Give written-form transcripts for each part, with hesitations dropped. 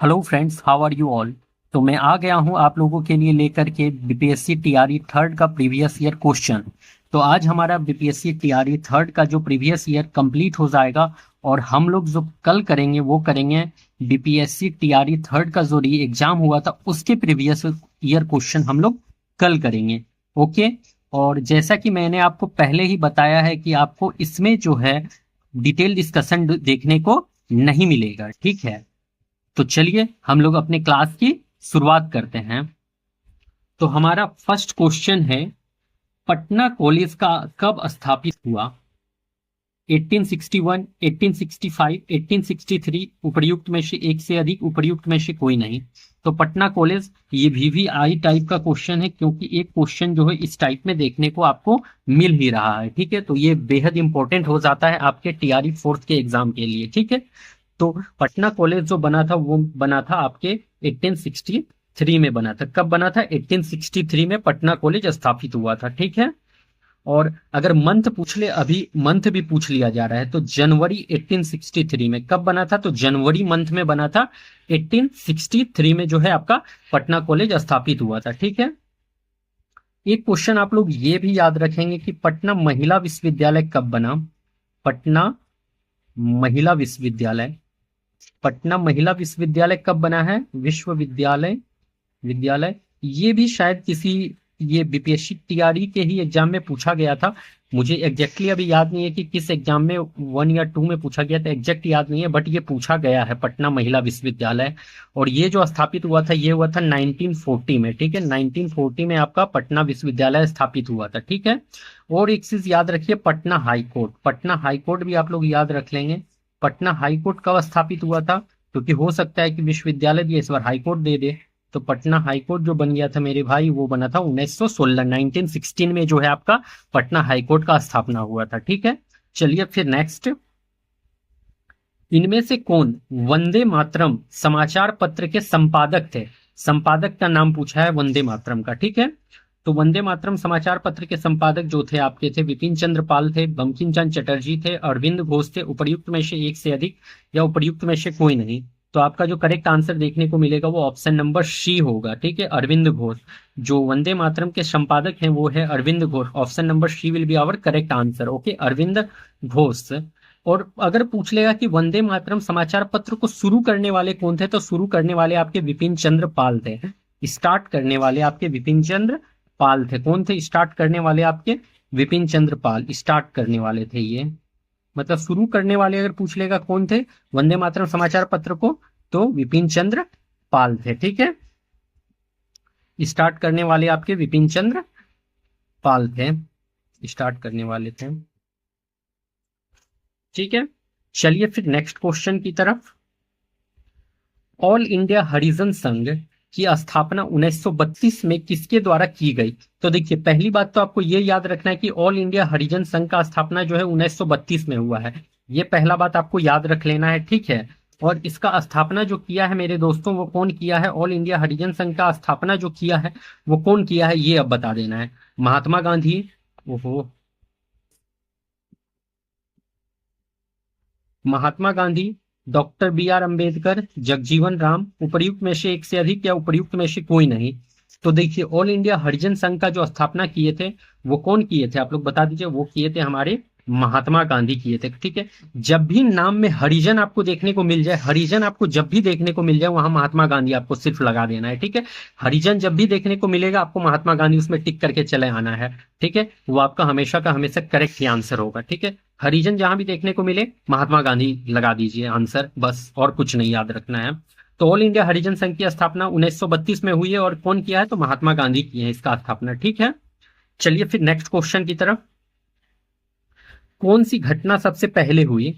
Hello friends, how are you all. तो मैं आ गया हूं आप लोगों के लिए लेकर के बीपीएससी टीआरई थर्ड का प्रीवियस ईयर क्वेश्चन। तो आज हमारा बीपीएससी टीआरई थर्ड का जो प्रीवियस ईयर कंप्लीट हो जाएगा और हम लोग जो कल करेंगे वो करेंगे बीपीएससी टीआरई थर्ड का जो री एग्जाम हुआ था उसके प्रीवियस ईयर क्वेश्चन हम लोग कल करेंगे। ओके। और जैसा कि मैंने आपको पहले ही बताया है कि आपको इसमें जो है डिटेल डिस्कशन देखने को नहीं मिलेगा, ठीक है। तो चलिए हम लोग अपने क्लास की शुरुआत करते हैं। तो हमारा फर्स्ट क्वेश्चन है, पटना कॉलेज का कब स्थापित हुआ? 1861, 1865, 1863, उपर्युक्त में से एक से अधिक, उपर्युक्त में से कोई नहीं। तो पटना कॉलेज ये वीवीआई टाइप का क्वेश्चन है, क्योंकि एक क्वेश्चन जो है इस टाइप में देखने को आपको मिल ही रहा है, ठीक है। तो ये बेहद इंपॉर्टेंट हो जाता है आपके टीआरई फोर्थ के एग्जाम के लिए, ठीक है। तो पटना कॉलेज जो बना था वो बना था आपके 1863 में बना था। कब बना था? 1863 में पटना कॉलेज स्थापित हुआ था, ठीक है। और अगर मंथ पूछ ले, अभी मंथ भी पूछ लिया जा रहा है, तो जनवरी 1863 में कब बना था? तो जनवरी मंथ में बना था। 1863 में जो है आपका पटना कॉलेज स्थापित हुआ था, ठीक है। एक क्वेश्चन आप लोग ये भी याद रखेंगे कि पटना महिला विश्वविद्यालय कब बना? पटना महिला विश्वविद्यालय, पटना महिला विश्वविद्यालय कब बना है? विश्वविद्यालय विद्यालय ये भी शायद किसी, ये बीपीएससी टीआरई के ही एग्जाम में पूछा गया था। मुझे एग्जैक्टली अभी याद नहीं है कि किस एग्जाम में, 1 या 2 में पूछा गया था, एग्जैक्ट याद नहीं है, बट ये पूछा गया है पटना महिला विश्वविद्यालय। और ये जो स्थापित हुआ था ये हुआ था 1940 में, ठीक है। 1940 में आपका पटना विश्वविद्यालय स्थापित हुआ था, ठीक है। और एक चीज याद रखिए, पटना हाईकोर्ट, पटना हाईकोर्ट भी आप लोग याद रख लेंगे। पटना हाईकोर्ट कब स्थापित हुआ था? क्योंकि हो सकता है कि विश्वविद्यालय भी इस बार हाईकोर्ट दे दे। तो पटना हाईकोर्ट जो बन गया था मेरे भाई, वो बना था 1916, 1916 में जो है आपका पटना हाईकोर्ट का स्थापना हुआ था, ठीक है। चलिए फिर नेक्स्ट, इनमें से कौन वंदे मातरम समाचार पत्र के संपादक थे? संपादक का नाम पूछा है वंदे मातरम का, ठीक है। तो वंदे मातरम समाचार पत्र के संपादक जो थे आपके थे विपिन चंद्र पाल थे, बंकिम चंद्र चटर्जी थे, अरविंद घोष थे, उपर्युक्त में से एक से अधिक, या उपर्युक्त में से कोई नहीं। तो आपका जो करेक्ट आंसर देखने को मिलेगा वो ऑप्शन नंबर सी होगा, ठीक है, अरविंद घोष। जो वंदे मातरम के संपादक हैं वो है Arvind Ghosh. Option number C will be our correct answer, okay, Arvind Ghosh. और अगर पूछ लेगा कि वंदे मातरम समाचार पत्र को शुरू करने वाले कौन थे, तो शुरू करने वाले आपके विपिन चंद्र पाल थे। स्टार्ट करने वाले आपके विपिन चंद्र पाल थे। कौन थे स्टार्ट करने वाले? आपके विपिन चंद्र पाल स्टार्ट करने वाले थे ये। मतलब शुरू करने वाले अगर पूछ लेगा कौन थे वंदे मातरम समाचार पत्र को, तो विपिन चंद्र पाल थे, ठीक है। स्टार्ट करने वाले आपके विपिन चंद्र पाल थे, स्टार्ट करने वाले थे, ठीक है। चलिए फिर नेक्स्ट क्वेश्चन की तरफ। ऑल इंडिया हरिजन संघ की स्थापना 1932 में किसके द्वारा की गई? तो देखिए, पहली बात तो आपको ये याद रखना है कि ऑल इंडिया हरिजन संघ का स्थापना जो है 1932 में हुआ है। ये पहला बात आपको याद रख लेना है, ठीक है। और इसका स्थापना जो किया है मेरे दोस्तों, वो कौन किया है? ऑल इंडिया हरिजन संघ का स्थापना जो किया है वो कौन किया है, ये अब बता देना है। महात्मा गांधी, ओहो, Mahatma Gandhi, doctor B R Ambedkar, Jagjivan Ram, उपर्युक्त में से एक से अधिक, या उपर्युक्त में से कोई नहीं। तो देखिए, ऑल इंडिया हरिजन संघ का जो स्थापना किए थे वो कौन किए थे, आप लोग बता दीजिए। वो किए थे हमारे महात्मा गांधी किए थे, ठीक है। जब भी नाम में हरिजन आपको देखने को मिल जाए, हरिजन आपको जब भी देखने को मिल जाए, वहां महात्मा गांधी आपको सिर्फ लगा देना है, ठीक है। हरिजन जब भी देखने को मिलेगा आपको महात्मा गांधी उसमें टिक करके चले आना है, ठीक है। वो आपका हमेशा का हमेशा करेक्ट ही आंसर होगा, ठीक है। हरिजन जहां भी देखने को मिले महात्मा गांधी लगा दीजिए आंसर, बस, और कुछ नहीं याद रखना है। तो ऑल इंडिया हरिजन संघ की स्थापना 1932 में हुई है, और कौन किया है? तो महात्मा गांधी की है इसका स्थापना, ठीक है। चलिए फिर नेक्स्ट क्वेश्चन की तरफ। कौन सी घटना सबसे पहले हुई?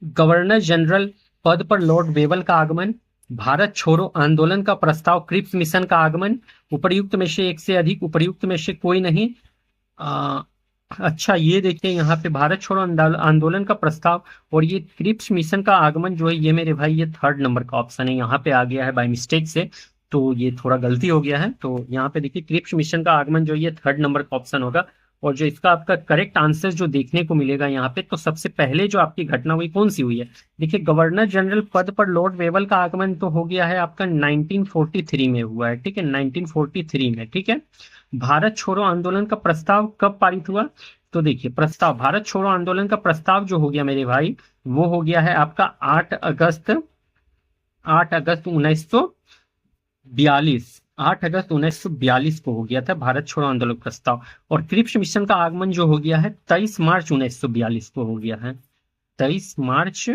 गवर्नर जनरल पद पर लॉर्ड वेवल का आगमन, भारत छोड़ो आंदोलन का प्रस्ताव, क्रिप्स मिशन का आगमन, उपर्युक्त में से एक से अधिक, उपर्युक्त में से कोई नहीं। आ, अच्छा, ये देखिए यहाँ पे भारत छोड़ो आंदोलन का प्रस्ताव और ये क्रिप्स मिशन का आगमन जो है, ये मेरे भाई ये थर्ड नंबर का ऑप्शन है, यहाँ पे आ गया है बाय मिस्टेक से, तो ये थोड़ा गलती हो गया है। तो यहाँ पे देखिए क्रिप्स मिशन का आगमन जो ये थर्ड नंबर का ऑप्शन होगा, और जो इसका आपका करेक्ट आंसर जो देखने को मिलेगा यहाँ पे, तो सबसे पहले जो आपकी घटना हुई कौन सी हुई है? देखिए, गवर्नर जनरल पद पर लॉर्ड वेवल का आगमन तो हो गया है आपका 1943 में हुआ है, ठीक है, 1943 में, ठीक है। भारत छोड़ो आंदोलन का प्रस्ताव कब पारित हुआ? तो देखिए, प्रस्ताव, भारत छोड़ो आंदोलन का प्रस्ताव जो हो गया मेरे भाई, वो हो गया है आपका 8 अगस्त 1942, 8 अगस्त 1942 को हो गया था भारत छोड़ो आंदोलन प्रस्ताव। और क्रिप्स मिशन का आगमन जो हो गया है 23 मार्च 1942 को हो गया है, 23 मार्च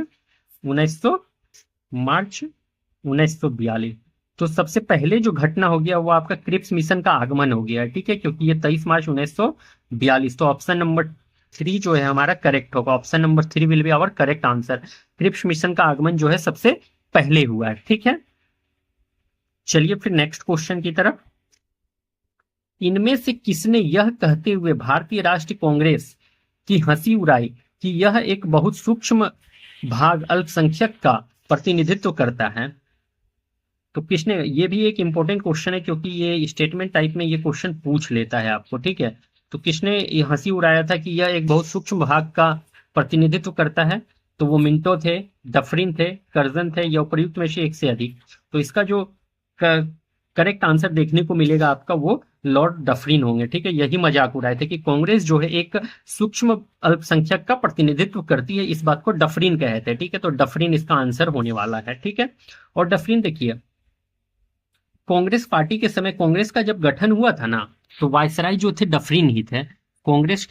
1942। तो सबसे पहले जो घटना हो गया वो आपका क्रिप्स मिशन का आगमन हो गया है, ठीक है, क्योंकि ये 23 मार्च 1942। तो ऑप्शन नंबर 3 जो है हमारा करेक्ट होगा, option number 3 will be our correct answer. Cripps mission का आगमन जो है सबसे पहले हुआ है, ठीक है। चलिए फिर नेक्स्ट क्वेश्चन की तरफ। इनमें से किसने यह कहते हुए भारतीय राष्ट्रीय कांग्रेस की हंसी उड़ाई कि यह एक बहुत सूक्ष्म भाग अल्पसंख्यक का प्रतिनिधित्व करता है? तो किसने, ये भी एक इंपॉर्टेंट क्वेश्चन है क्योंकि ये स्टेटमेंट टाइप में ये क्वेश्चन पूछ लेता है आपको, ठीक है। तो किसने ये हंसी उड़ाया था कि यह एक बहुत सूक्ष्म भाग का प्रतिनिधित्व करता है? तो वो मिंटो थे, डफरिन थे, कर्जन थे, या उपर्युक्त में से एक से अधिक। तो इसका जो करेक्ट आंसर देखने को मिलेगा आपका वो लॉर्ड डफरिन होंगे, ठीक है। यही मजाक उड़ाए थे कि कांग्रेस जो है एक सूक्ष्म अल्पसंख्यक का प्रतिनिधित्व करती है, इस बात को डफरिन कहते हैं, ठीक है। तो डफरिन इसका आंसर होने वाला है, ठीक है। और डफरिन देखिए, कांग्रेस पार्टी के समय कांग्रेस का जब गठन हुआ था ना, तो वायसराय जो थे डफरिन ही थे। कांग्रेस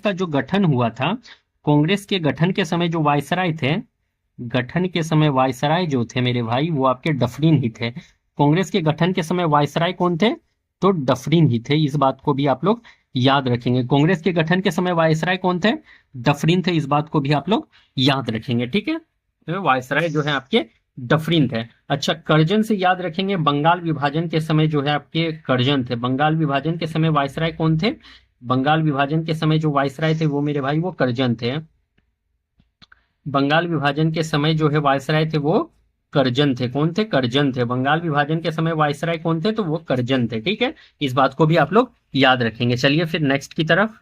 का जो गठन हुआ था, कांग्रेस के गठन के समय जो वायसराय थे, गठन के समय वायसराय जो थे मेरे भाई वो आपके डफरिन ही थे। कांग्रेस के गठन के समय वायसराय कौन थे? तो डफरिन ही थे, इस बात को भी आप लोग याद रखेंगे। कांग्रेस के गठन के समय वायसराय कौन थे? डफरिन थे, इस बात को भी आप लोग याद रखेंगे, ठीक है। तो वायसराय जो है आपके डफरिन थे। अच्छा, कर्जन से याद रखेंगे, बंगाल विभाजन के समय जो है आपके कर्जन थे। बंगाल विभाजन के समय वायसराय कौन थे? बंगाल विभाजन के समय जो वायसराय थे वो मेरे भाई वो कर्जन थे। बंगाल विभाजन के समय जो है वायसराय थे वो कर्जन थे। कौन थे? कर्जन थे। बंगाल विभाजन के समय वायसराय कौन थे? तो वो कर्जन थे, ठीक है। इस बात को भी आप लोग याद रखेंगे। चलिए फिर नेक्स्ट की तरफ।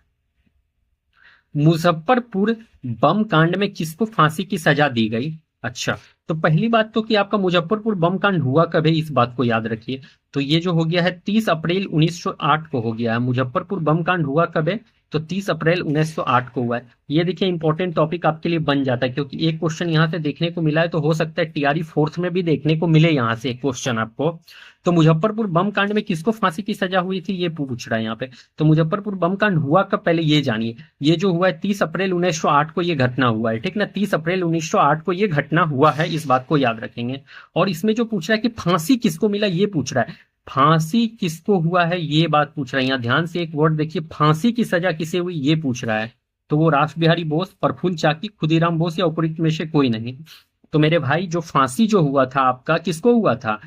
मुजफ्फरपुर बम कांड में किसको फांसी की सजा दी गई? अच्छा, तो पहली बात तो कि आपका मुजफ्फरपुर बम कांड हुआ कब है, इस बात को याद रखिए। तो ये जो हो गया है 30 अप्रैल 1908 को हो गया है। मुजफ्फरपुर बम कांड हुआ कब है? तो 30 अप्रैल 1908 को हुआ है। ये देखिए इंपॉर्टेंट टॉपिक आपके लिए बन जाता है, क्योंकि एक क्वेश्चन यहाँ से देखने को मिला है, तो हो सकता है टीआरई फोर्थ में भी देखने को मिले यहाँ से एक क्वेश्चन आपको। तो मुजफ्फरपुर बम कांड में किसको फांसी की सजा हुई थी, ये पूछ रहा है यहाँ पे। तो मुजफ्फरपुर बम कांड हुआ कब, पहले ये जानिए। ये जो हुआ है 30 अप्रैल 1908 को ये घटना हुआ है, ठीक ना। 30 अप्रैल 1908 को ये घटना हुआ है, इस बात को याद रखेंगे। और इसमें जो पूछ रहा है कि फांसी किसको मिला, ये पूछ रहा है। फांसी किसको हुआ है ये बात पूछ रहा है। यहाँ ध्यान से एक वर्ड देखिए, फांसी की सजा किसे हुई ये पूछ रहा है। तो वो रास बिहारी बोस, प्रफुल्ल चाकी, खुदीराम बोस, या उपयुक्त में से कोई नहीं। तो मेरे भाई जो फांसी जो हुआ था आपका, किसको हुआ था?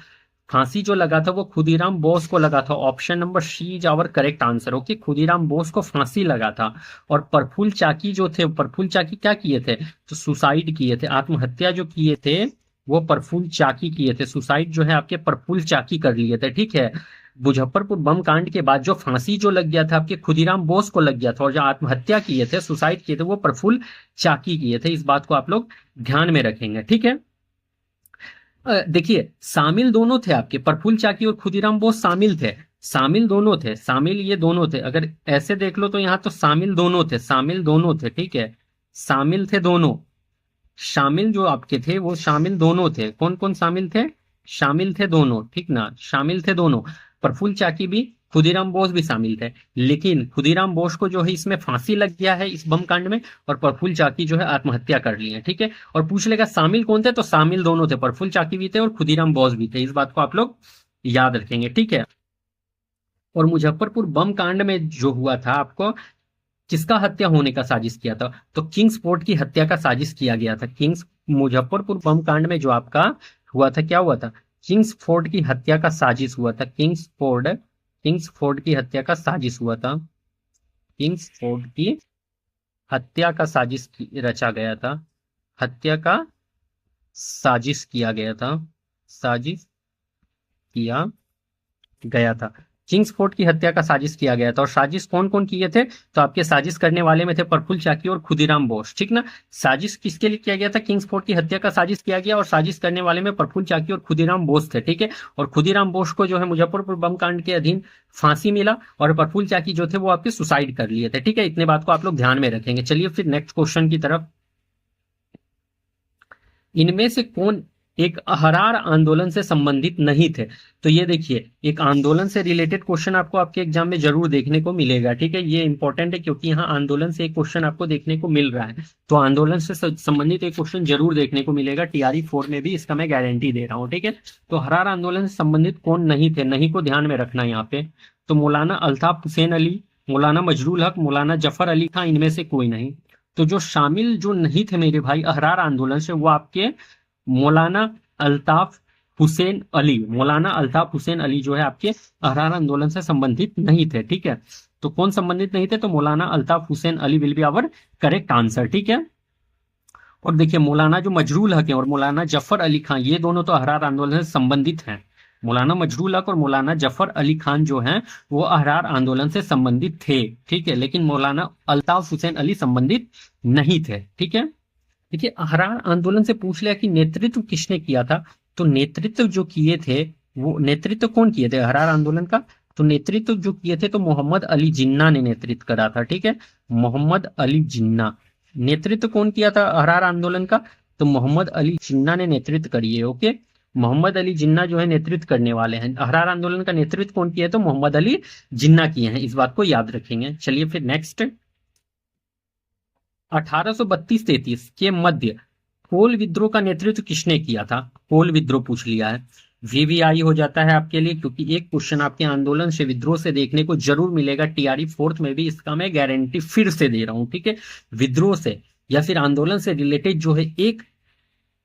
फांसी जो लगा था वो खुदीराम बोस को लगा था। Option number C is our correct answer, okay. Khudiram Bose को फांसी लगा था। और प्रफुल्ल चाकी जो थे, प्रफुल्ल चाकी क्या किए थे? तो सुसाइड किए थे, आत्महत्या जो किए थे वो प्रफुल्ल चाकी किए थे। सुसाइड जो है आपके प्रफुल्ल चाकी कर लिए थे, ठीक है। मुजफ्फरपुर बम कांड के बाद जो फांसी जो लग गया था आपके खुदीराम बोस को लग गया था, और जो आत्महत्या किए थे, सुसाइड किए थे, वो प्रफुल्ल चाकी किए थे। इस बात को आप लोग ध्यान में रखेंगे, ठीक है। देखिए, शामिल दोनों थे आपके, प्रफुल्ल चाकी और खुदीराम बोस शामिल थे। शामिल दोनों थे, शामिल ये दोनों थे। अगर ऐसे देख लो तो यहाँ तो शामिल दोनों थे, शामिल दोनों थे, ठीक है। शामिल थे दोनों। शामिल जो आपके थे वो शामिल दोनों थे। कौन कौन शामिल थे? शामिल थे दोनों, ठीक ना, शामिल थे दोनों। प्रफुल्ल चाकी भी, खुदीराम बोस भी शामिल थे। लेकिन खुदीराम बोस को जो है इसमें फांसी लग गया है इस बम कांड में, और प्रफुल्ल चाकी जो है आत्महत्या कर ली है, ठीक है। और पूछ लेगा शामिल कौन थे, तो शामिल दोनों थे, प्रफुल्ल चाकी भी थे और खुदीराम बोस भी थे। इस बात को आप लोग याद रखेंगे, ठीक है। और मुजफ्फरपुर बम कांड में जो हुआ था आपको, किसका हत्या होने का साजिश किया था? तो किंग्स फोर्ड की हत्या का साजिश किया गया था। मुजफ्फरपुर बम कांड में जो आपका हुआ था, क्या हुआ था? किंग्स फोर्ड की हत्या का साजिश हुआ था। किंग्स फोर्ड की हत्या का साजिश हुआ था। किंग्स फोर्ड की हत्या का रचा गया था। हत्या का साजिश किया गया था। साजिश किया गया था। किंग्स फोर्ट की हत्या का साजिश किया गया था। और साजिश कौन कौन किए थे? तो आपके साजिश करने वाले में थे प्रफुल्ल चाकी और खुदीराम बोस, ठीक ना। साजिश किसके लिए किया गया था? किंग्स फोर्ट की हत्या का साजिश किया गया, और साजिश करने वाले में प्रफुल्ल चाकी और खुदीराम बोस थे, ठीक है। और खुदीराम बोस को जो है मुजफ्फरपुर बम कांड के अधीन फांसी मिला, और प्रफुल्ल चाकी जो थे वो आपके सुसाइड कर लिए थे, ठीक है। इतने बात को आप लोग ध्यान में रखेंगे। चलिए फिर नेक्स्ट क्वेश्चन की तरफ। इनमें से कौन एक अहरार आंदोलन से संबंधित नहीं थे? तो ये देखिए, एक आंदोलन से रिलेटेड क्वेश्चन आपको आपके एग्जाम में जरूर देखने को मिलेगा, ठीक है। ये इंपॉर्टेंट है क्योंकि यहाँ आंदोलन से एक क्वेश्चन आपको देखने को मिल रहा है, तो आंदोलन से संबंधित एक क्वेश्चन जरूर देखने को मिलेगा टीआरई 4 में भी, इसका मैं गारंटी दे रहा हूँ, ठीक है। तो अहरार आंदोलन से संबंधित कौन नहीं थे? नहीं को ध्यान में रखना यहाँ पे। तो मौलाना अल्ताफ हुसैन अली, मौलाना मजरूल हक, मौलाना जफर अली खां, इनमें से कोई नहीं। तो जो शामिल जो नहीं थे मेरे भाई अहरार आंदोलन से, वो आपके मौलाना अल्ताफ हुसैन अली, मौलाना अल्ताफ हुसैन अली जो है आपके अहरार आंदोलन से संबंधित नहीं थे, ठीक है। तो कौन संबंधित नहीं थे? तो Maulana Altaf Hussain Ali will be our correct answer, ठीक है। और देखिए मौलाना जो मजरूल हक है और मौलाना जफर अली खान, ये दोनों तो अहरार आंदोलन से संबंधित हैं। मौलाना मजरूल हक और मौलाना जफर अली खान जो हैं वो अहरार आंदोलन से संबंधित थे, ठीक है, लेकिन मौलाना अल्ताफ हुसैन अली संबंधित नहीं थे, ठीक है। देखिए अहरार आंदोलन से पूछ लिया कि नेतृत्व किसने किया था, तो नेतृत्व जो किए थे, वो नेतृत्व कौन किए थे अहरार आंदोलन का? तो नेतृत्व जो किए थे तो मोहम्मद अली जिन्ना ने नेतृत्व करा था, ठीक है। मोहम्मद अली जिन्ना नेतृत्व कौन किया था अहरार आंदोलन का? तो मोहम्मद अली जिन्ना ने नेतृत्व करी है, ओके। मोहम्मद अली जिन्ना जो है नेतृत्व करने वाले हैं। अहरार आंदोलन का नेतृत्व कौन किया है? तो मोहम्मद अली जिन्ना किए हैं, इस बात को याद रखेंगे। चलिए फिर नेक्स्ट। 1832-33 के मध्य कोल विद्रोह का नेतृत्व किसने किया था? कोल विद्रोह पूछ लिया है, वीवीआई हो जाता है आपके लिए, क्योंकि एक क्वेश्चन आपके आंदोलन से विद्रोह से देखने को जरूर मिलेगा टीआरई 4th में भी, इसका मैं गारंटी फिर से दे रहा हूं, ठीक है। विद्रोह से या फिर आंदोलन से रिलेटेड जो है एक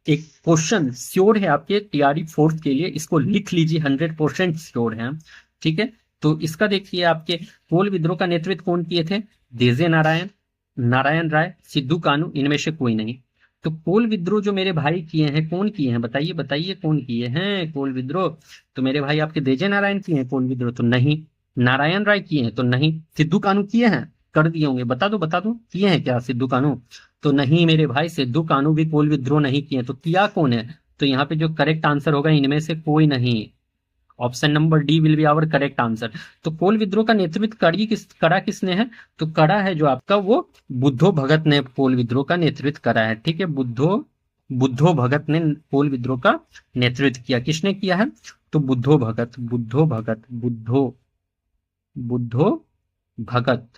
एक क्वेश्चन श्योर है आपके टीआरई 4th के लिए, इसको लिख लीजिए, 100% श्योर है, ठीक है। तो इसका देखिए आपके कोल विद्रोह का नेतृत्व कौन किए थे? देजे नारायण, नारायण राय, सिद्धू कानू, इनमें से कोई नहीं। तो कोल विद्रोह जो मेरे भाई किए हैं, कौन किए हैं बताइए, बताइए कौन किए हैं कोल विद्रोह? तो मेरे भाई आपके देजे नारायण किए हैं कोल विद्रोह? तो नहीं। नारायण राय किए हैं? तो नहीं। सिद्धू कानू किए हैं? कर दिए होंगे, बता दो बता दो, किए हैं क्या सिद्धू कानू? तो नहीं मेरे भाई, सिद्धू कानू भी कोल विद्रोह नहीं किए। तो किया कौन है? तो यहाँ पे जो करेक्ट आंसर होगा इनमें से कोई नहीं। Option number D will be our correct answer. तो कोल विद्रोह का नेतृत्व करा किसने है? तो करा है जो आपका वो बुद्धो भगत ने कोल विद्रोह का नेतृत्व करा है, ठीक है। बुद्धो बुद्धो भगत ने कोल विद्रोह का नेतृत्व किया। किसने किया है? तो बुद्धो भगत, बुद्धो भगत, बुद्धो बुद्धो भगत,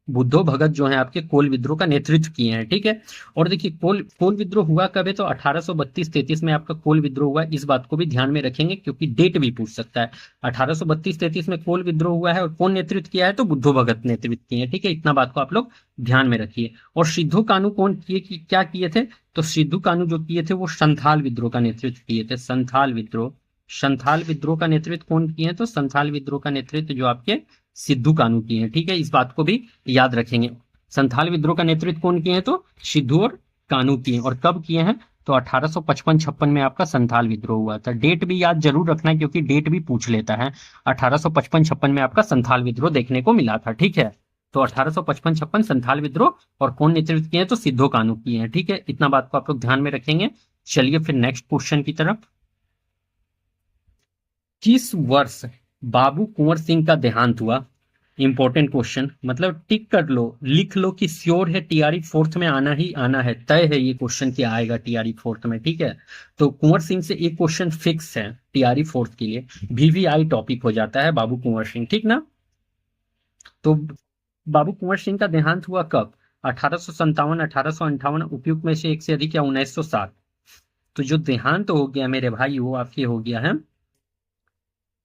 बुद्धो भगत जो है आपके कोल विद्रोह का नेतृत्व किए हैं, ठीक है। और देखिए कोल विद्रोह हुआ कब है? तो 1832-33 में आपका कोल विद्रोह हुआ, इस बात को भी ध्यान में रखेंगे क्योंकि डेट भी पूछ सकता है। 1832-33 में कोल विद्रोह हुआ है, और कौन नेतृत्व किया है? तो बुद्धो भगत नेतृत्व किए हैं, ठीक है। इतना बात को आप लोग ध्यान में रखिए। और सिद्धू कानू कौन किए, क्या किए थे? तो सिद्धू कानू जो किए थे वो संथाल विद्रोह का नेतृत्व किए थे। संथाल विद्रोह, संथाल विद्रोह का नेतृत्व कौन किए हैं? तो संथाल विद्रोह का नेतृत्व जो आपके सिद्धू कानू किए हैं, ठीक है। इस बात को भी याद रखेंगे। संथाल विद्रोह का नेतृत्व कौन किए हैं? तो सिद्धू और कानू किए। और कब किए हैं? तो 1855-56 में आपका संथाल विद्रोह हुआ था। डेट भी याद जरूर रखना है क्योंकि डेट भी पूछ लेता है। 1855-56 में आपका संथाल विद्रोह देखने को मिला था, ठीक है। तो 1855-56 संथाल विद्रोह, और कौन नेतृत्व किए हैं? तो सिद्धू कानू किए हैं, ठीक है। इतना बात को आप लोग ध्यान में रखेंगे। चलिए फिर नेक्स्ट क्वेश्चन की तरफ। किस वर्ष बाबू कुंवर सिंह का देहांत हुआ? इंपॉर्टेंट क्वेश्चन, मतलब टिक कर लो, लिख लो कि श्योर है टीआरई 4th में आना ही आना है, तय है ये क्वेश्चन क्या आएगा टीआरई 4th में, ठीक है। तो कुंवर सिंह से एक क्वेश्चन फिक्स है टीआरई 4th के लिए, वीवीआई टॉपिक हो जाता है बाबू कुंवर सिंह, ठीक ना। तो बाबू कुंवर सिंह का देहांत हुआ कब? 1857, 1858, उपयुक्त में से एक से अधिक, या 1907? तो जो देहांत हो गया मेरे भाई वो आपके हो गया है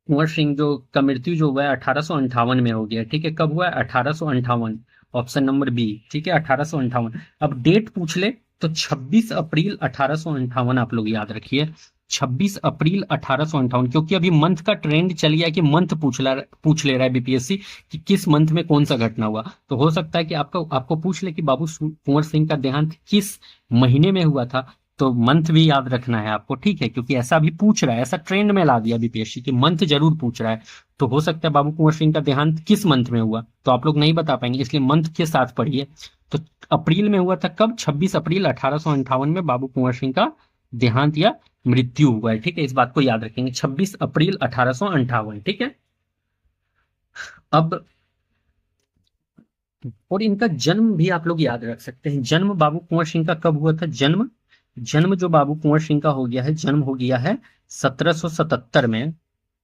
कुंवर सिंह जो का मृत्यु जो हुआ है 1858 में हो गया, ठीक है। कब हुआ है? 1858, ऑप्शन नंबर बी, ठीक है, 1858। अब डेट पूछ ले तो 26 अप्रैल 1858 आप लोग याद रखिए, 26 अप्रैल 1858, क्योंकि अभी मंथ का ट्रेंड चल गया है कि मंथ पूछ ले रहा है बीपीएससी कि किस मंथ में कौन सा घटना हुआ। तो हो सकता है कि आपको पूछ ले कि बाबू कुंवर सिंह का देहांत किस महीने में हुआ था, तो मंथ भी याद रखना है आपको, ठीक है, क्योंकि ऐसा भी पूछ रहा है, ऐसा ट्रेंड में ला दिया बीपीएससी कि मंथ जरूर पूछ रहा है। तो हो सकता है बाबू कुंवर सिंह का देहांत किस मंथ में हुआ, तो आप लोग नहीं बता पाएंगे, इसलिए मंथ के साथ पढ़िए। तो अप्रैल में हुआ था, कब? 26 अप्रैल 1858 में बाबू कुंवर सिंह का देहांत या मृत्यु हुआ है, ठीक है, इस बात को याद रखेंगे, 26 अप्रैल 1858, ठीक है। अब और इनका जन्म भी आप लोग याद रख सकते हैं। जन्म बाबू कुंवर सिंह का कब हुआ था? जन्म जन्म जो बाबू कुंवर सिंह का हो गया है, जन्म हो गया है 1777 में।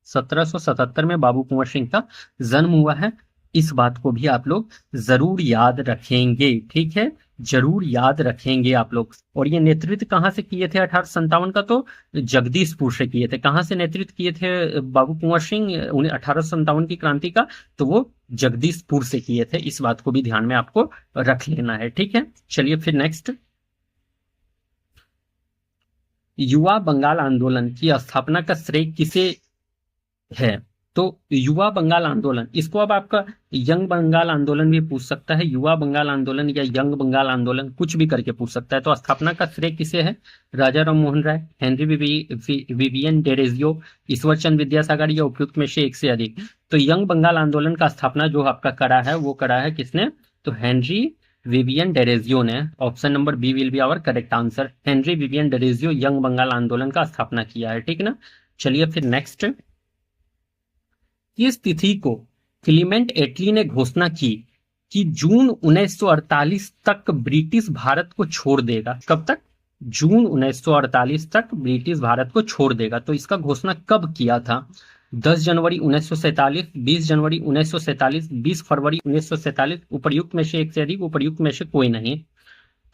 1777 में बाबू कुंवर सिंह का जन्म हुआ है। इस बात को भी आप लोग जरूर याद रखेंगे, ठीक है, जरूर याद रखेंगे आप लोग। और ये नेतृत्व कहाँ से किए थे 1857 का? तो जगदीशपुर से किए थे। कहाँ से नेतृत्व किए थे बाबू कुंवर सिंह 1857 की क्रांति का? तो वो जगदीशपुर से किए थे। इस बात को भी ध्यान में आपको रख लेना है, ठीक है। चलिए फिर नेक्स्ट, युवा बंगाल आंदोलन की स्थापना का श्रेय किसे है? तो युवा बंगाल आंदोलन, इसको अब आपका यंग बंगाल आंदोलन भी पूछ सकता है, युवा बंगाल आंदोलन या यंग बंगाल आंदोलन कुछ भी करके पूछ सकता है। तो स्थापना का श्रेय किसे है? राजा राम मोहन राय, हेनरी विवियन डेरेजियो, ईश्वर चंद्र विद्यासागर या उपयुक्त में से एक से अधिक। तो यंग बंगाल आंदोलन का स्थापना जो आपका करा है वो करा है किसने? तो हेनरी विवियन डेरेजियो ने। Option number B will be our correct answer. Henry Vivian Derozio young Bengal आंदोलन का स्थापना किया है, ठीक ना। चलिए फिर नेक्स्ट, इस तिथि को क्लीमेंट एटली ने घोषणा की कि जून 1948 तक ब्रिटिश भारत को छोड़ देगा। कब तक? जून 1948 तक ब्रिटिश भारत को छोड़ देगा। तो इसका घोषणा कब किया था? 10 जनवरी 1947, 20 जनवरी 1947, 20 फरवरी 1947, उपर्युक्त में से एक से अधिक, उपर्युक्त में से कोई नहीं।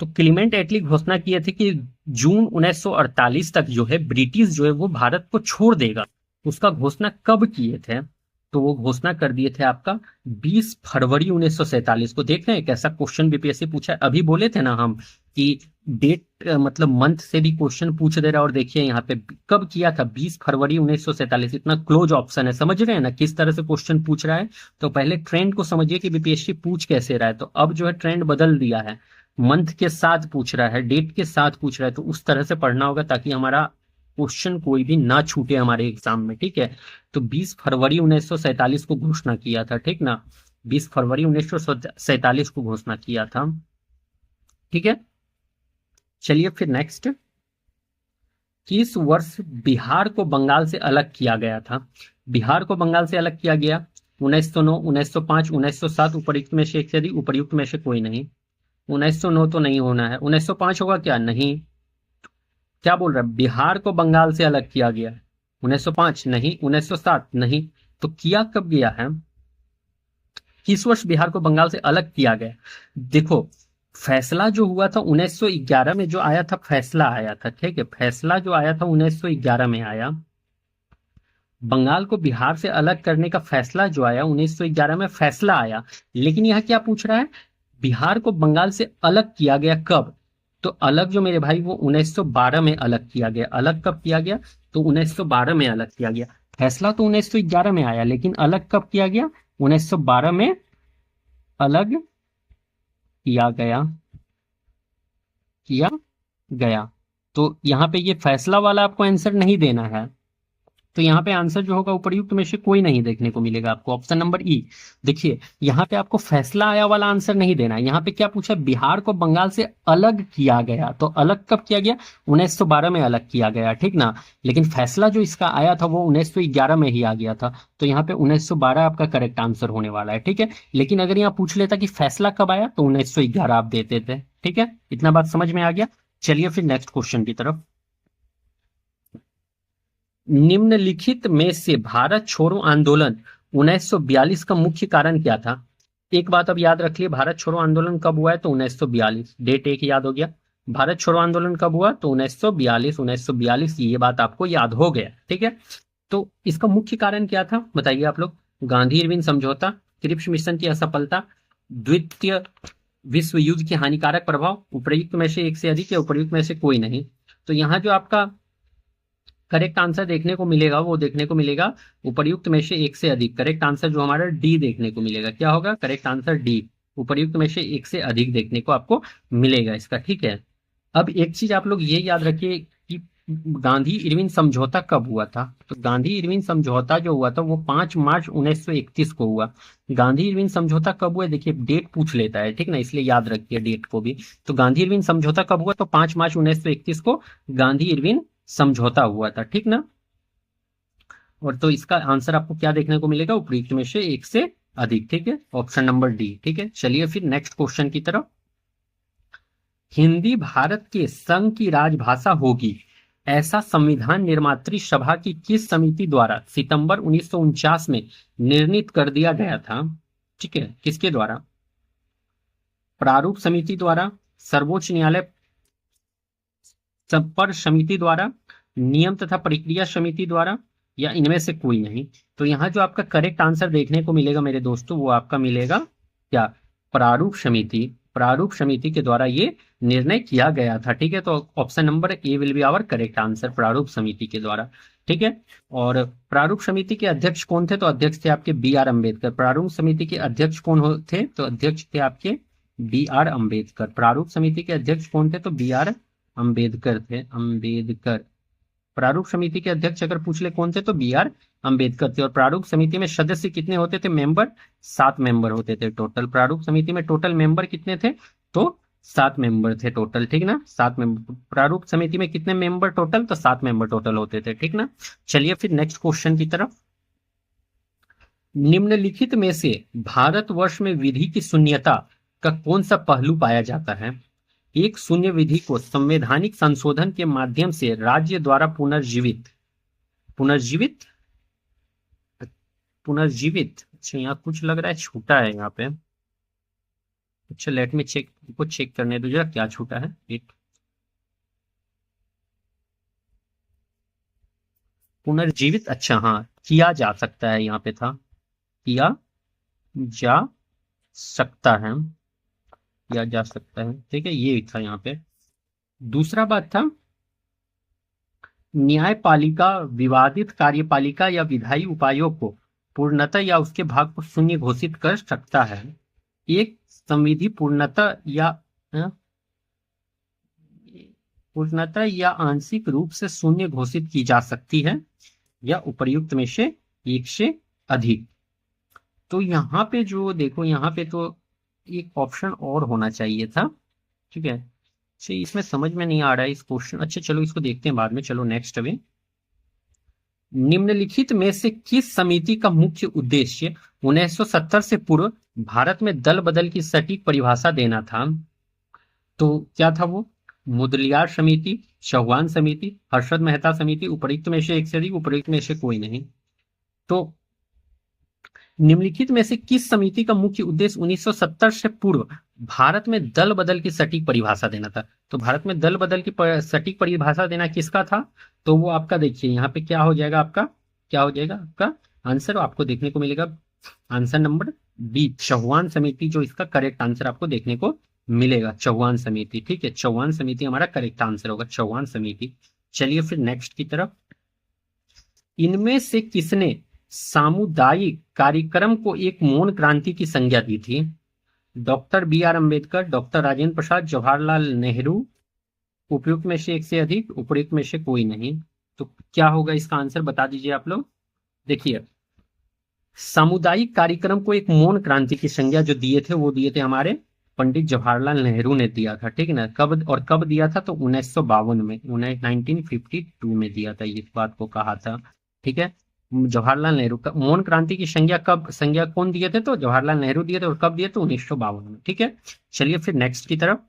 तो क्लीमेंट एटली घोषणा किए थे कि जून 1948 तक जो है ब्रिटिश जो है वो भारत को छोड़ देगा। उसका घोषणा कब किए थे? तो वो घोषणा कर दिए थे आपका 20 फरवरी 1947 को। देख रहे हैं कैसा क्वेश्चन बीपीएससी पूछा है। अभी बोले थे ना हम कि डेट मतलब मंथ से भी क्वेश्चन पूछ दे रहा है, और देखिए यहाँ पे कब किया था, 20 फरवरी 1947। इतना क्लोज ऑप्शन है, समझ रहे हैं ना किस तरह से क्वेश्चन पूछ रहा है। तो पहले ट्रेंड को समझिए कि बीपीएससी पूछ कैसे रहा है। तो अब जो है ट्रेंड बदल दिया है, मंथ के साथ पूछ रहा है, डेट के साथ पूछ रहा है। तो उस तरह से पढ़ना होगा ताकि हमारा क्वेश्चन कोई भी ना छूटे हमारे एग्जाम में, ठीक है। तो 20 फरवरी 1947 को घोषणा किया था, ठीक ना, 20 फरवरी 1947 को घोषणा किया था, ठीक है। चलिए फिर नेक्स्ट, किस वर्ष बिहार को बंगाल से अलग किया गया था? बिहार को बंगाल से अलग किया गया 1909, 1905, 1907, उपर्युक्त में से एक से अधिक, उपर्युक्त में से कोई नहीं। 1909 तो नहीं होना है। 1905 होगा क्या? नहीं। क्या बोल रहा है? बिहार को बंगाल से अलग किया गया 1905 नहीं, 1907 नहीं। तो किया कब गया है? किस वर्ष बिहार को बंगाल से अलग किया गया? देखो, फैसला जो हुआ था 1911 में, जो आया था फैसला आया था, ठीक है, फैसला जो आया था 1911 में आया। बंगाल को बिहार से अलग करने का फैसला जो आया 1911 में फैसला आया। लेकिन यह क्या पूछ रहा है? बिहार को बंगाल से अलग किया गया कब? तो अलग जो मेरे भाई वो 1912 में अलग किया गया। अलग कब किया गया? तो 1912 में अलग किया गया। फैसला तो 1911 में आया, लेकिन अलग कब किया गया? 1912 में अलग किया गया। तो यहाँ पे ये फैसला वाला आपको आंसर नहीं देना है। तो यहाँ पे आंसर जो होगा उपर्युक्त में से कोई नहीं देखने को मिलेगा आपको। ऑप्शन नंबर ई। देखिए यहाँ पे आपको फैसला आया वाला आंसर नहीं देना है। यहाँ पे क्या पूछा? बिहार को बंगाल से अलग किया गया। तो अलग कब किया गया? 1912 में अलग किया गया, ठीक ना। लेकिन फैसला जो इसका आया था वो 1911 में ही आ गया था। तो यहाँ पे 1912 आपका करेक्ट आंसर होने वाला है, ठीक है। लेकिन अगर यहाँ पूछ लेता कि फैसला कब आया तो 1911 आप देते थे, ठीक है। इतना बात समझ में आ गया। चलिए फिर नेक्स्ट क्वेश्चन की तरफ। निम्नलिखित में से भारत छोड़ो आंदोलन 1942 का मुख्य कारण क्या था? एक बात अब याद रख लिए, भारत छोड़ो आंदोलन कब हुआ है? तो 1942। डेट एक याद हो गया। भारत छोड़ो आंदोलन कब हुआ? तो 1942। 1942 ये बात आपको याद हो गया, ठीक है। तो इसका मुख्य कारण क्या था बताइए आप लोग? गांधी इरविन समझौता, क्रिप्स मिशन की असफलता, द्वितीय विश्व युद्ध के हानिकारक प्रभाव, उपर्युक्त में से एक से अधिक या उपर्युक्त में से कोई नहीं। तो यहाँ जो आपका करेक्ट आंसर देखने को मिलेगा वो देखने को मिलेगा उपर्युक्त में से एक से अधिक। करेक्ट आंसर जो हमारा डी देखने को मिलेगा। क्या होगा? करेक्ट आंसर डी, उपर्युक्त में से एक से अधिक देखने को आपको मिलेगा इसका, ठीक है। अब एक चीज आप लोग ये याद रखिए कि गांधी इरविन समझौता कब हुआ था। तो गांधी इरविन समझौता जो हुआ था वो 5 मार्च 1931 को हुआ। गांधी इरविन समझौता कब हुआ, देखिए डेट पूछ लेता है, ठीक ना, इसलिए याद रखिए डेट को भी। तो गांधी इरविन समझौता कब हुआ, तो 5 मार्च 1931 को गांधी इरविन समझौता हुआ था, ठीक ना। और तो इसका आंसर आपको क्या देखने को मिलेगा, उपयुक्त में से एक से अधिक, ठीक है, ऑप्शन नंबर डी, ठीक है। चलिए फिर नेक्स्ट क्वेश्चन की तरफ। हिंदी भारत के संघ की राजभाषा होगी, ऐसा संविधान निर्मात्री सभा की किस समिति द्वारा सितंबर 1949 में निर्णित कर दिया गया था, ठीक है, किसके द्वारा, प्रारूप समिति द्वारा, सर्वोच्च न्यायालय पर समिति द्वारा, नियम तथा प्रक्रिया समिति द्वारा, या इनमें से कोई नहीं। तो यहाँ जो आपका करेक्ट आंसर देखने को मिलेगा मेरे दोस्तों, वो आपका मिलेगा क्या, प्रारूप समिति। प्रारूप समिति के द्वारा ये निर्णय किया गया था, ठीक है। तो option number A will be our correct answer, प्रारूप समिति के द्वारा, ठीक है। और प्रारूप समिति के अध्यक्ष कौन थे, तो अध्यक्ष थे आपके बी आर अम्बेडकर। प्रारूप समिति के अध्यक्ष कौन थे, तो अध्यक्ष थे आपके बी आर अम्बेडकर। प्रारूप समिति के अध्यक्ष कौन थे, तो बी आर अम्बेडकर थे, अम्बेडकर। प्रारूप समिति के अध्यक्ष अगर पूछ ले कौन थे, तो बी आर अम्बेडकर थे। और प्रारूप समिति में सदस्य कितने होते थे, मेंबर 7 मेंबर होते थे टोटल। प्रारूप समिति में टोटल मेंबर कितने थे, तो 7 मेंबर थे टोटल, ठीक ना, 7 मेंबर। प्रारूप समिति में कितने मेंबर टोटल, तो 7 मेंबर टोटल होते थे, ठीक ना। चलिए फिर नेक्स्ट क्वेश्चन की तरफ। निम्नलिखित में से भारतवर्ष में विधि की शून्यता का कौन सा पहलू पाया जाता है। एक शून्य विधि को संवैधानिक संशोधन के माध्यम से राज्य द्वारा पुनर्जीवित पुनर्जीवित पुनर्जीवित अच्छा, यहाँ कुछ लग रहा है छूटा है यहाँ पे। अच्छा, लेट में चेक, कुछ चेक करने दो जरा क्या छूटा है। इट पुनर्जीवित, अच्छा हाँ, किया जा सकता है, यहाँ पे था किया जा सकता है, किया जा सकता है, ठीक है, ये था यहाँ पे। दूसरा बात था, न्यायपालिका विवादित कार्यपालिका या विधायी उपायों को पूर्णतः या उसके भाग को शून्य घोषित कर सकता है। एक संविधि पूर्णतः या आंशिक रूप से शून्य घोषित की जा सकती है, या उपर्युक्त में से एक से अधिक। तो यहाँ पे जो देखो, यहाँ पे तो एक ऑप्शन और होना चाहिए था, ठीक है। अच्छा, इसमें समझ में नहीं आ रहा है इस क्वेश्चन, अच्छा चलो इसको देखते हैं बाद में। चलो नेक्स्ट अभी, निम्नलिखित में से किस समिति का मुख्य उद्देश्य 1970 से पूर्व भारत में दल बदल की सटीक परिभाषा देना था। तो क्या था वो, मुदलियार समिति, चौहान समिति, हर्षद मेहता समिति, उपयुक्त में से एक से अधिक, उपयुक्त में से कोई नहीं। तो निम्नलिखित में से किस समिति का मुख्य उद्देश्य 1970 से पूर्व भारत में दल बदल की सटीक परिभाषा देना था। तो भारत में दल बदल की सटीक परिभाषा देना किसका था, तो वो आपका देखिए यहाँ पे क्या हो जाएगा, आपका क्या हो जाएगा, आपका आंसर आपको देखने को मिलेगा आंसर नंबर बी, चौहान समिति, जो इसका करेक्ट आंसर आपको देखने को मिलेगा, चौहान समिति, ठीक है। चौहान समिति हमारा करेक्ट आंसर होगा, चौहान समिति। चलिए फिर नेक्स्ट की तरफ। इनमें से किसने सामुदायिक कार्यक्रम को एक मौन क्रांति की संज्ञा दी थी। Doctor B R Ambedkar, doctor Rajendra Prasad, Jawaharlal Nehru, उपयुक्त में से एक से अधिक, उपयुक्त में से कोई नहीं। तो क्या होगा इसका आंसर, बता दीजिए आप लोग। देखिए, सामुदायिक कार्यक्रम को एक मौन क्रांति की संज्ञा जो दिए थे, वो दिए थे हमारे पंडित जवाहरलाल नेहरू ने दिया था, ठीक है ना। कब और कब दिया था, तो 1952 में, 1952 में दिया था, इस बात को कहा था, ठीक है। जवाहरलाल नेहरू का मौन क्रांति की संज्ञा कौन दिए थे, तो जवाहरलाल नेहरू दिए थे, और कब दिए, तो 1952 में, ठीक है। चलिए फिर नेक्स्ट की तरफ।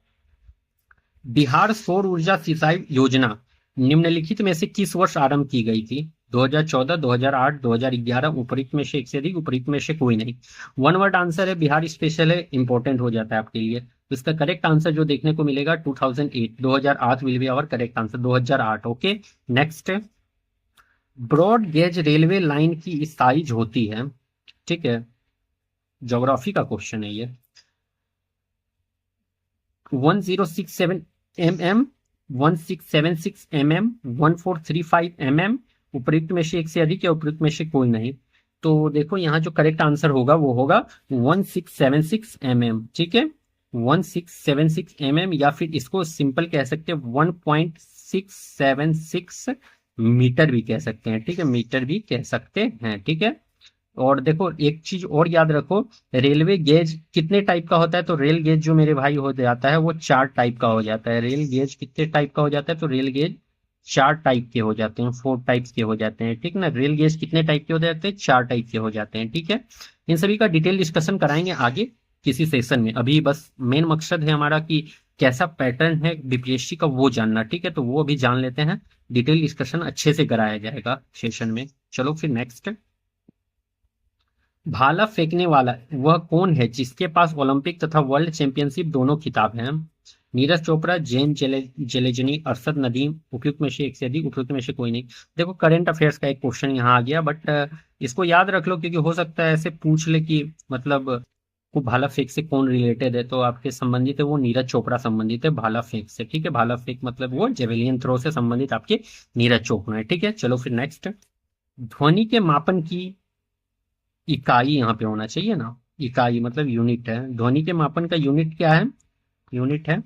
बिहार सौर ऊर्जा सिंचाई योजना निम्नलिखित में से किस वर्ष आरंभ की गई थी। 2014, 2008, 2011, उपयुक्त में से एक से अधिक, उपयुक्त में से कोई नहीं। वन वर्ड आंसर है, बिहार स्पेशल है, इंपॉर्टेंट हो जाता है आपके लिए। तो इसका करेक्ट आंसर जो देखने को मिलेगा 2008, 2008 will be our correct answer, 2008, okay. Next, broad gauge railway line की साइज होती है, ठीक है, ज्योग्राफी का क्वेश्चन है ये, 1067 mm, 1676 mm, 1435 mm, उपयुक्त में से एक से अधिक, या उपयुक्त में से कोई नहीं। तो देखो यहाँ जो करेक्ट आंसर होगा वो होगा 1676 mm, ठीक है। 1676 या फिर इसको सिंपल कह सकते हैं 1.676 मीटर भी कह सकते हैं, ठीक है, मीटर भी कह सकते हैं, ठीक है। और देखो एक चीज और याद रखो, रेलवे गेज कितने टाइप का होता है, तो रेल गेज जो मेरे भाई हो जाता है वो 4 टाइप का हो जाता है। रेल गेज कितने टाइप का हो जाता है, तो रेल गेज 4 टाइप के हो जाते हैं, 4 टाइप्स के हो जाते हैं, ठीक ना। रेल गेज कितने टाइप के हो जाते हैं, 4 टाइप के हो जाते हैं, ठीक है। इन सभी का डिटेल डिस्कशन कराएंगे आगे किसी सेशन में। अभी बस मेन मकसद है हमारा कि कैसा पैटर्न है बीपीएससी का वो जानना, ठीक है, तो वो अभी जान लेते हैं। डिटेल डिस्कशन अच्छे से कराया जाएगा सेशन में। चलो फिर नेक्स्ट। भाला फेंकने वाला वह कौन है जिसके पास ओलंपिक तथा वर्ल्ड चैंपियनशिप दोनों खिताब हैं? नीरज चोपड़ा, जेन जेलेजनी, अरशद नदीम, उपयुक्त में से एक से अधिक, उपयुक्त में से कोई नहीं। देखो करंट अफेयर्स का एक क्वेश्चन यहाँ आ गया, बट इसको याद रख लो क्योंकि हो सकता है ऐसे पूछ ले कि मतलब वो भाला फेंक से कौन रिलेटेड है, तो आपके संबंधित है वो नीरज चोपड़ा संबंधित है भाला फेंक से, ठीक है। भाला फेंक मतलब वो जेवेलियन थ्रो से संबंधित आपके नीरज चोपड़ा है, ठीक है। चलो फिर नेक्स्ट। ध्वनि के मापन की इकाई यहाँ पे होना चाहिए ना, इकाई मतलब यूनिट है। ध्वनि के मापन का यूनिट क्या है, यूनिट है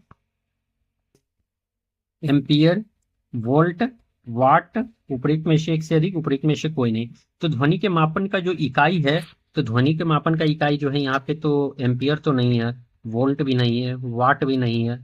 एम्पियर, वोल्ट, वाट, उपयुक्त में से एक से अधिक, उपयुक्त में से कोई नहीं। तो ध्वनि के मापन का जो इकाई है, तो ध्वनि के मापन का इकाई जो है यहाँ पे तो एम्पियर तो नहीं है, वोल्ट भी नहीं है, वाट भी नहीं है।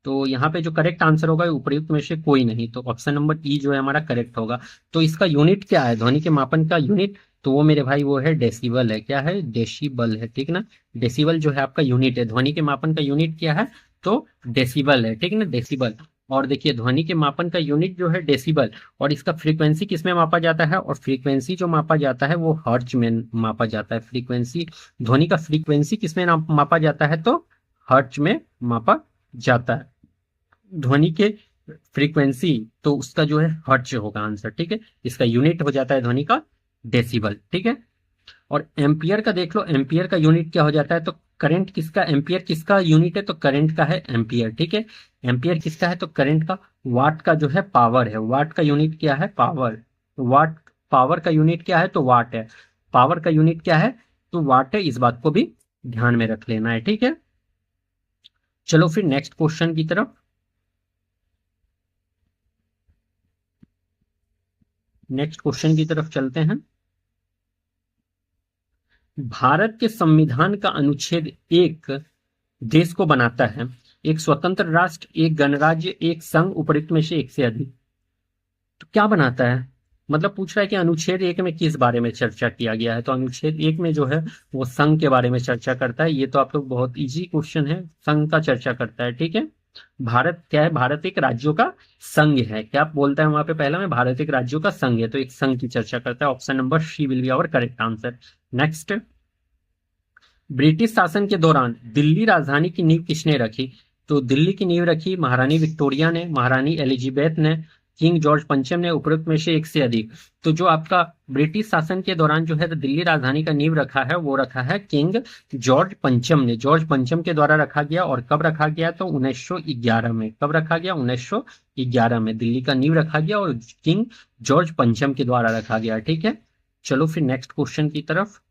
तो यहाँ पे जो करेक्ट आंसर होगा उपयुक्त में से कोई नहीं, तो ऑप्शन नंबर ई जो है हमारा करेक्ट होगा। तो इसका यूनिट क्या है, ध्वनि के मापन का यूनिट, तो वो मेरे भाई वो है डेसिबल है। क्या है, डेसिबल है, ठीक ना। डेसिबल जो है आपका यूनिट है, ध्वनि के मापन का यूनिट क्या है, तो डेसिबल है, ठीक है ना, डेसिबल। और देखिए ध्वनि के मापन का यूनिट जो है डेसिबल, और इसका फ्रीक्वेंसी किसमें मापा जाता है, और फ्रीक्वेंसी जो मापा जाता है वो हर्ट्ज में मापा जाता है। फ्रीक्वेंसी, ध्वनि का फ्रीक्वेंसी किसमें मापा जाता है, तो हर्ट्ज में मापा जाता है। ध्वनि के फ्रीक्वेंसी, तो उसका जो है हर्ट्ज होगा आंसर, ठीक है। इसका यूनिट हो जाता है ध्वनि का डेसिबल, ठीक है। और एम्पियर का देख लो, एम्पियर का यूनिट क्या हो जाता है, तो करंट किसका, एम्पियर किसका यूनिट है, तो करंट का है एम्पियर, ठीक है। एम्पियर किसका है, तो करंट का। वाट का जो है पावर है, वाट का यूनिट क्या है, पावर। वाट, पावर का यूनिट क्या है, तो वाट है। पावर का यूनिट क्या है, तो वाट है। इस बात को भी ध्यान में रख लेना है, ठीक है। चलो फिर नेक्स्ट क्वेश्चन की तरफ। नेक्स्ट क्वेश्चन की तरफ चलते हैं। भारत के संविधान का अनुच्छेद 1 देश को बनाता है एक स्वतंत्र राष्ट्र, एक गणराज्य, एक संघ, उपयुक्त में से एक से अधिक। तो क्या बनाता है, मतलब पूछ रहा है कि अनुच्छेद 1 में किस बारे में चर्चा किया गया है, तो अनुच्छेद 1 में जो है वो संघ के बारे में चर्चा करता है। ये तो आप लोग बहुत इजी क्वेश्चन है, संघ का चर्चा करता है, ठीक है। भारत क्या है, भारत एक राज्यों का संघ है। क्या बोलता है वहां पे पहला में, भारत एक राज्यों का संघ है, तो एक संघ की चर्चा करता है। Option number C will be our correct answer. Next. British शासन के दौरान दिल्ली राजधानी की नींव किसने रखी, तो दिल्ली की नींव रखी महारानी विक्टोरिया ने, महारानी एलिजाबेथ ने, किंग जॉर्ज पंचम ने, उपरोक्त में से एक से अधिक। तो जो आपका ब्रिटिश शासन के दौरान जो है तो दिल्ली राजधानी का नींव रखा है वो रखा है किंग जॉर्ज पंचम ने, जॉर्ज पंचम के द्वारा रखा गया। और कब रखा गया, तो 1911 में। कब रखा गया, 1911 में दिल्ली का नींव रखा गया और किंग जॉर्ज पंचम के द्वारा रखा गया, ठीक है। चलो फिर नेक्स्ट क्वेश्चन की तरफ।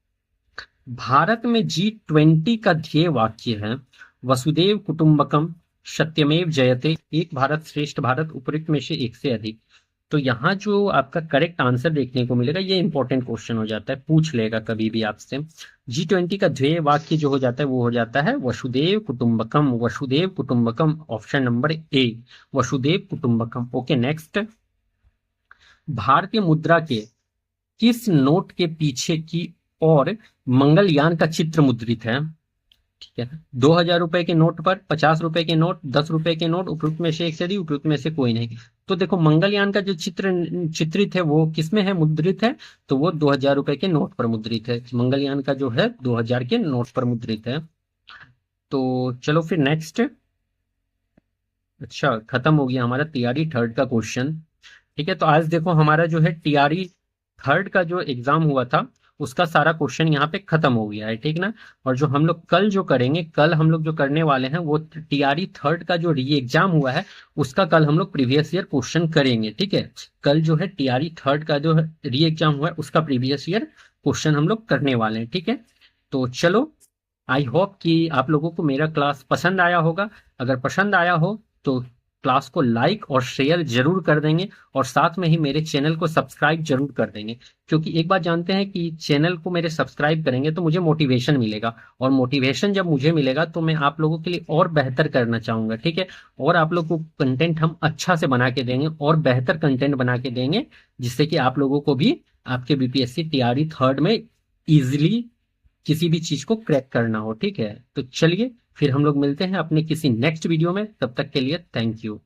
भारत में G20 का ध्येय वाक्य है वसुदेव कुटुंबकम, सत्यमेव जयते, एक भारत श्रेष्ठ भारत, उपयुक्त में से एक से अधिक। तो यहाँ जो आपका करेक्ट आंसर देखने को मिलेगा, ये इंपॉर्टेंट क्वेश्चन हो जाता है, पूछ लेगा कभी भी आपसे। G20 का ध्येय वाक्य जो हो जाता है वो हो जाता है वसुदेव कुटुंबकम, वसुदेव कुटुंबकम, ऑप्शन नंबर ए, वसुदेव कुटुंबकम। Okay next. भारतीय मुद्रा के किस नोट के पीछे की और मंगलयान का चित्र मुद्रित है, ठीक है। 2000 रुपए के नोट पर, 50 रुपए के नोट, 10 रुपए के नोट, उपयुक्त में से एक से अधिक, उपयुक्त में से कोई नहीं। तो देखो मंगलयान का जो चित्रित है वो किसमें है मुद्रित है, तो वो 2000 रुपए के नोट पर मुद्रित है। मंगलयान का जो है 2000 के नोट पर मुद्रित है। तो चलो फिर नेक्स्ट। अच्छा खत्म हो गया हमारा टीआरई थर्ड का क्वेश्चन, ठीक है। तो आज देखो हमारा जो है टीआरई थर्ड का जो एग्जाम हुआ था उसका सारा क्वेश्चन यहाँ पे खत्म हो गया है, ठीक ना। और जो हम लोग कल जो करेंगे, कल हम लोग जो करने वाले हैं वो टीआरई थर्ड का जो री एग्जाम हुआ है उसका कल हम लोग प्रीवियस ईयर क्वेश्चन करेंगे, ठीक है। कल जो है टीआरई थर्ड का जो री एग्जाम हुआ है उसका प्रीवियस ईयर क्वेश्चन हम लोग करने वाले हैं, ठीक है। तो चलो आई होप कि आप लोगों को मेरा क्लास पसंद आया होगा। अगर पसंद आया हो तो क्लास को लाइक और शेयर जरूर कर देंगे, और साथ में ही मेरे चैनल को सब्सक्राइब जरूर कर देंगे, क्योंकि एक बात जानते हैं कि चैनल को मेरे सब्सक्राइब करेंगे तो मुझे मोटिवेशन मिलेगा, और मोटिवेशन जब मुझे मिलेगा तो मैं आप लोगों के लिए और बेहतर करना चाहूंगा, ठीक है। और आप लोगों को कंटेंट हम अच्छा से बना के देंगे और बेहतर कंटेंट बना के देंगे, जिससे कि आप लोगों को भी आपके बीपीएससी टीआरई थर्ड में इजिली किसी भी चीज को क्रैक करना हो, ठीक है। तो चलिए फिर हम लोग मिलते हैं अपने किसी नेक्स्ट वीडियो में, तब तक के लिए थैंक यू।